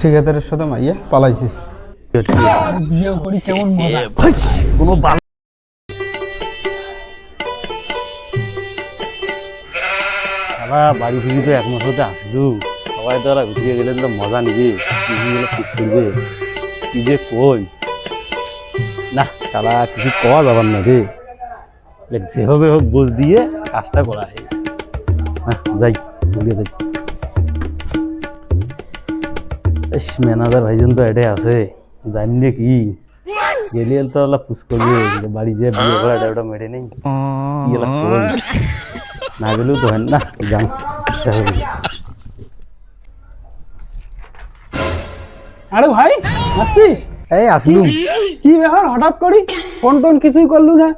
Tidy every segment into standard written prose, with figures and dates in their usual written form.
ঠিকাদারের সাথে মাইয়া পালাইছি। বিয়ে করি কেমন মজা। কোনো সারা বাড়ি ফিরি তো এক মাস হতে আসলু, সবাই তো ওরা ঘুরিয়ে গেলে তো মজা নিবে, ঠিক করবে কি যে কই না, সারা কিছু কওয়া যাবার না রে, যেভাবে হোক বোঝ দিয়ে কাজটা করা হয়। হ্যাঁ যাই ঘুরিয়ে যাই। ম্যানেজার ভাইজন তো এটাই আছে, জানি না কি গেলে তো ওলা পুষ করবে, বাড়ি যে বিয়ে করা এটা ওটা মেরে নেই কি এলা কই না গেলেও তো হয় না, যান। আরে ভাই আসছিস? এই আসলুম। কি ব্যাপার হঠাৎ করি ফোন টোন কিছুই করলু না,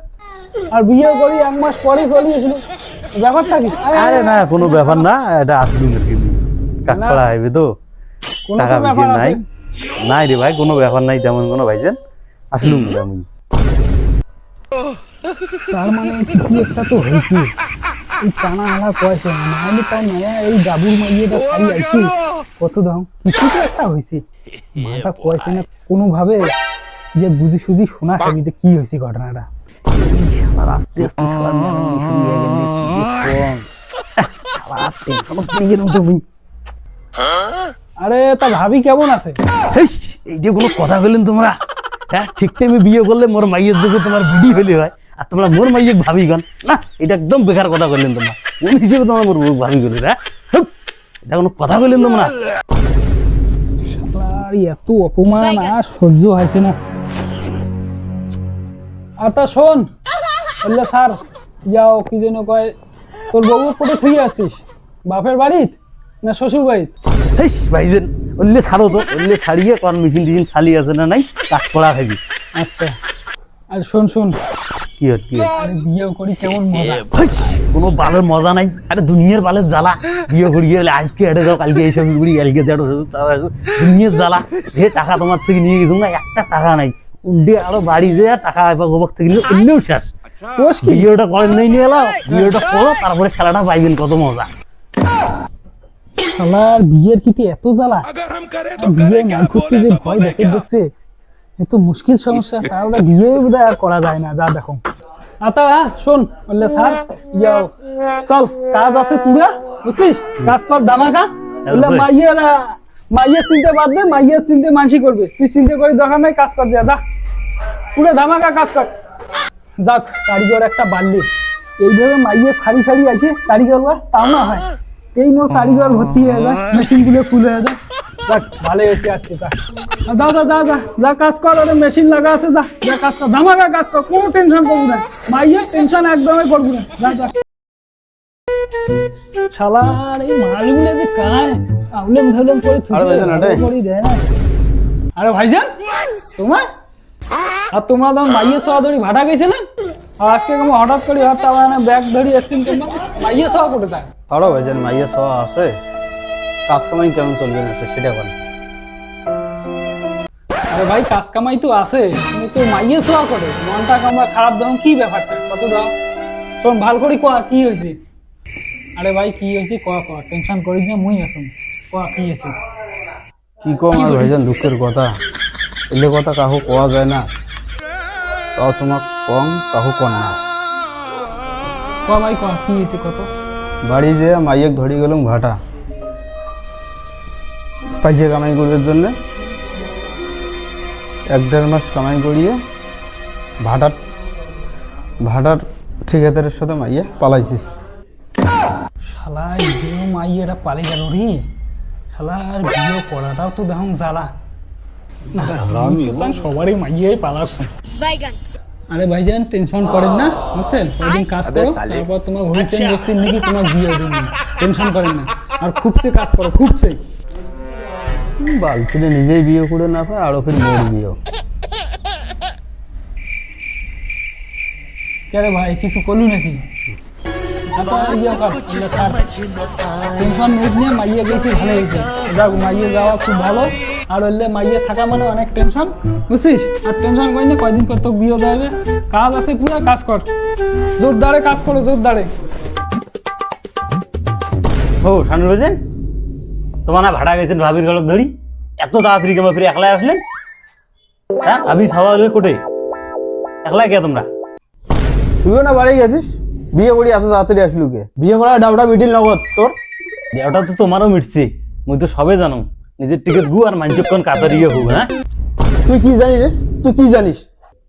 আর বিয়ে করি এক মাস পরে চলে এসেছিল, ব্যাপারটা কি? আরে না কোনো ব্যাপার না, এটা আসলুম আর কি, কাজ করা হবে তো, কোনো টাকা বেশি ব্যাপার নাই। আছে? নাই রে ভাই কোনো ব্যাপার নাই তেমন কোনো ভাইজান, আসলুম আমি। তার মানে কিছু একটা তো হয়েছে, এই টানা হালা কয়েছে নাহলে তাই নয়া এই গাবুর মাইয়েটা সারি আইছি কত দাম, কিছু তো একটা হয়েছে। মাটা কয়েছে না কোনোভাবে যে বুঝি সুঝি শোনা খাবি যে কি হয়েছে ঘটনাটা। আস্তে আস্তে শালার ম্যানেজার শুনিয়ে গেলে কি কম শালা তুমি। আরে তা ভাবি কেমন আছে? এই যে কোনো কথা বললেন তোমরা, হ্যাঁ ঠিক টাইমে বিয়ে করলে মোর মাইয়ের যুগে তোমার বিডি হইলে হয়, আর তোমরা মোর মাইয়ে ভাবি গান না, এটা একদম বেকার কথা বললেন তোমরা, কোন হিসেবে তোমরা মোর ভাবি গেলে, হ্যাঁ এটা কোনো কথা বললেন তোমরা। শালার এত অপমান আর সহ্য হয়েছে না। আর তা শোন বললে স্যার যাও কি যেন কয়, তোর বউ কোথায় থেকে আসছিস, বাপের বাড়িত না শ্বশুর বাড়িত? ভাইজেন বললে ছাড়ো তো, বললে ছাড়িয়ে কারণ মিছিল টিছিল খালি আছে না নাই, কাজ করা খাবি। আচ্ছা আর শোন শোন, কি হচ্ছে আরে বিয়ে করি কেমন মজা। কোনো বালের মজা নাই, আরে দুনিয়ার বালের জ্বালা, বিয়ে করিয়ে গেলে আজকে হেঁটে যাও, কালকে এইসব করি, কালকে দুনিয়ার জ্বালা। যে টাকা তোমার থেকে নিয়ে গেছো না, একটা টাকা নাই, উল্টে আরো বাড়ি যে টাকা গোবক থেকে নিয়ে অন্যও শেষ। বিয়েটা করেন নাই নিয়ে এলো, বিয়েটা করো তারপরে খেলাটা পাইবেন কত মজা। শালার বিয়ের কি এত জ্বালা, বিয়ে না করতে যে ভয় দেখে দেখছে এত মুশকিল সমস্যা, তাহলে বিয়ে বোধহয় আর করা যায় না। যা দেখো আতা শোন বললে স্যার যাও চল কাজ আছে পুরা, বুঝছিস কাজ কর দামাকা, বললে মাইয়ের চিনতে বাদ দে, মাইয়ের চিনতে মানসি করবে, তুই চিনতে করি দরকার নাই, কাজ কর যা পুরো ধামাকা কাজ কর। যাক কারিগর একটা বাড়লি, এইভাবে মাইয়ে সারি সারি আসে কারিগর তাও না হয়, এই মোর কারিগর ভর্তি হয়ে যায়, মেশিন গুলো ফুল হয়ে যায়। যাক ভালো এসে আসছে, যা যা যা যা যা কাজ কর, ওদের মেশিন লাগা আছে, যা যা কাজ কর, ধামাকা কাজ কর, কোনো টেনশন করবি না, মাইয়ে টেনশন একদমই করবি না, যা যা। শালার এই মালগুলো যে কায় আউলেম ঝাউলেম করে থুসি দেয় না। আরে ভাইজান তোমার আর তোমরা তখন মাইয়ে সোয়া ধরি ভাড়া গেছিলেন, আর আজকে কেমন হঠাৎ করে ব্যাগ ধরি এসছেন, তোমরা মাইয়ে সোয়া করে দেয়। তারও ভাইজান মাইয়া সহ আছে, কাজ কামাই কেমন চলবে না সেটা বল। আরে ভাই কাজ কামাই তো আছে, কিন্তু তো মাইয়ে সোয়া করে, মনটা কামড়া খারাপ দাও, কি ব্যাপারটা কত দাও, শোন ভাল করে কোয়া কি হয়েছে। আরে ভাই কি হয়েছে ক ক, টেনশন করিস না, মুই আসুন কোয়া কি হয়েছে। কি কম আর ভাইজান দুঃখের কথা, এলে কথা কাহু কোয়া যায় না, তাও তোমার কম কাহু কর না। কোয়া ভাই কোয়া কি হয়েছে কত। বাড়ি যে মাইয়েক ধরি গেলাম ভাটা, পাইছে কামাই করার জন্যে 1-1.5 মাস কামাই করিয়ে ভাটার ঠিকাদারের সাথে মাইয়া পালাইছি। শালার বিয়ে মাইয়েরা পালে গেল রে, শালার বিয়ে করাটাও তো দেখুন জ্বালা না, সবারই মাইয়ে পালাচ্ছে। আরে ভাইজান টেনশন করেন না, বুঝছেন, কয়েকদিন কাজ করো, তারপর তোমার ঘুরিয়েছেন বস্তির নাকি তোমার বিয়ে দিন, টেনশন করেন না, আর খুবসে কাজ করো খুবসে। বালতিতে নিজেই বিয়ে করে না পায়, আরো ফির মোর বিয়ে। কে ভাই কিছু করলু নাকি? টেনশন নিস নিয়ে মাইয়ে গেছি ভালো হয়েছে, যাক মাইয়ে যাওয়া খুব ভালো, আর হইলে মাইয়ে থাকা মানে অনেক টেনশন, বুঝছিস, আর টেনশন করি না, কয়দিন পর তো বিয়ে যাবে, কাজ আছে পুরো কাজ কর, জোরদারে কাজ করো জোরদারে। ও শানুর ভাইজান তোমার না ভাড়া গেছেন ভাবির গলক ধরি, এত তাড়াতাড়ি কেমন ফিরে একলাই আসলেন? হ্যাঁ আমি ছাওয়া হলে কোটে একলাই কে তোমরা? তুইও না বাড়ি গেছিস, বিয়ে করি এত তাড়াতাড়ি আসলু কে? বিয়ে করা ডাউটা মিটিল নগদ তোর। ওটা তো তোমারও মিটছে, মুই তো সবে জানো নিজের টিকিট গু আর মাঞ্চক কোন কাতারিয়ে হু। হ্যাঁ তুই কি জানিস রে? তুই কি জানিস?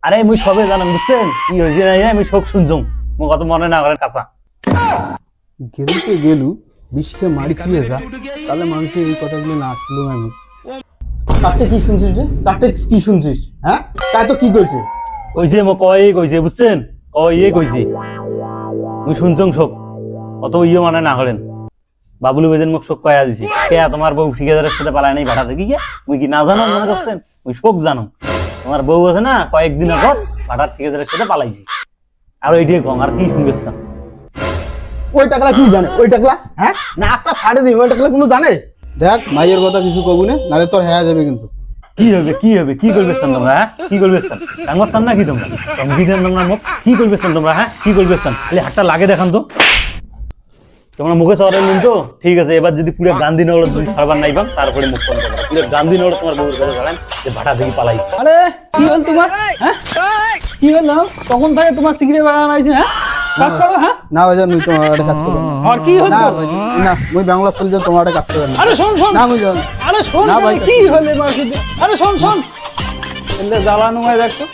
আরে মুই সবে জানাম বুঝছেন কি হয়েছে না আমি শোক শুনছুম মো কত মনে না করেন কাঁচা। গেলু তো গেলু, বিষকে মারি খেয়ে যা, তাহলে মানুষের এই কথাগুলো না শুনলো আমি। কাটতে কি শুনছিস রে? কাটতে কি শুনছিস? হ্যাঁ তাই তো কি কইছে? কইছে মো কয়ে কইছে বুঝছেন, কয়ে কইছে মুই শুনছুম শোক অত ইয়ে মানে না করেন। বাবুলু বেজেন মুখ শোক কয়া দিছি কে তোমার বউ ঠিকাদারের সাথে পালায় নাই ভাড়া থেকে গিয়ে মুই কি না জানো মনে করছেন? মুই শোক জানো তোমার বউ আছে না কয়েকদিন আগত ভাড়ার ঠিকাদারের সাথে পালাইছি। আর ওইটাই কম আর কি শুনবেছেন? ওই টাকলা কি জানে? ওই টাকলা হ্যাঁ না একটা ফাড়ে দিই, ওই টাকলা কোনো জানে? দেখ মাইয়ের কথা কিছু কবু না, নালে তোর হ্যাঁ যাবে কিন্তু। কি হবে কি হবে কি করবেছেন তোমরা? হ্যাঁ কি করবেছেন? কাঙ্গবাচ্চান না কি তোমরা? কি দেন তোমরা মুখ কি করবেছেন তোমরা? হ্যাঁ কি করবেছেন? খালি হাতটা লাগে দেখান তো তোমরা মুখে চড়াই নিন তো ঠিক আছে। এবার যদি পুরো গান্ধীনগর যদি সারবার নাই পান তারপরে মুখ ফোন করবো। পুরো গান্ধীনগর তোমার বউর কাছে জানেন যে ভাড়া থেকে পালাই। আরে কি হল তোমার? হ্যাঁ কি হল? তখন থেকে তোমার সিগারেট বাগান আইছে। হ্যাঁ কাজ করো। হ্যাঁ না ভাইজান মুই তোমার একটা কাজ করব না। আর কি হল? না ভাইজান, না মুই বাংলা চলে যাও, তোমার একটা কাজ করব না। আরে শোন শোন না মুই যাও। আরে শোন না ভাই। কি হলে মার? আরে শোন শোন এলে জ্বালানো হয় দেখতো।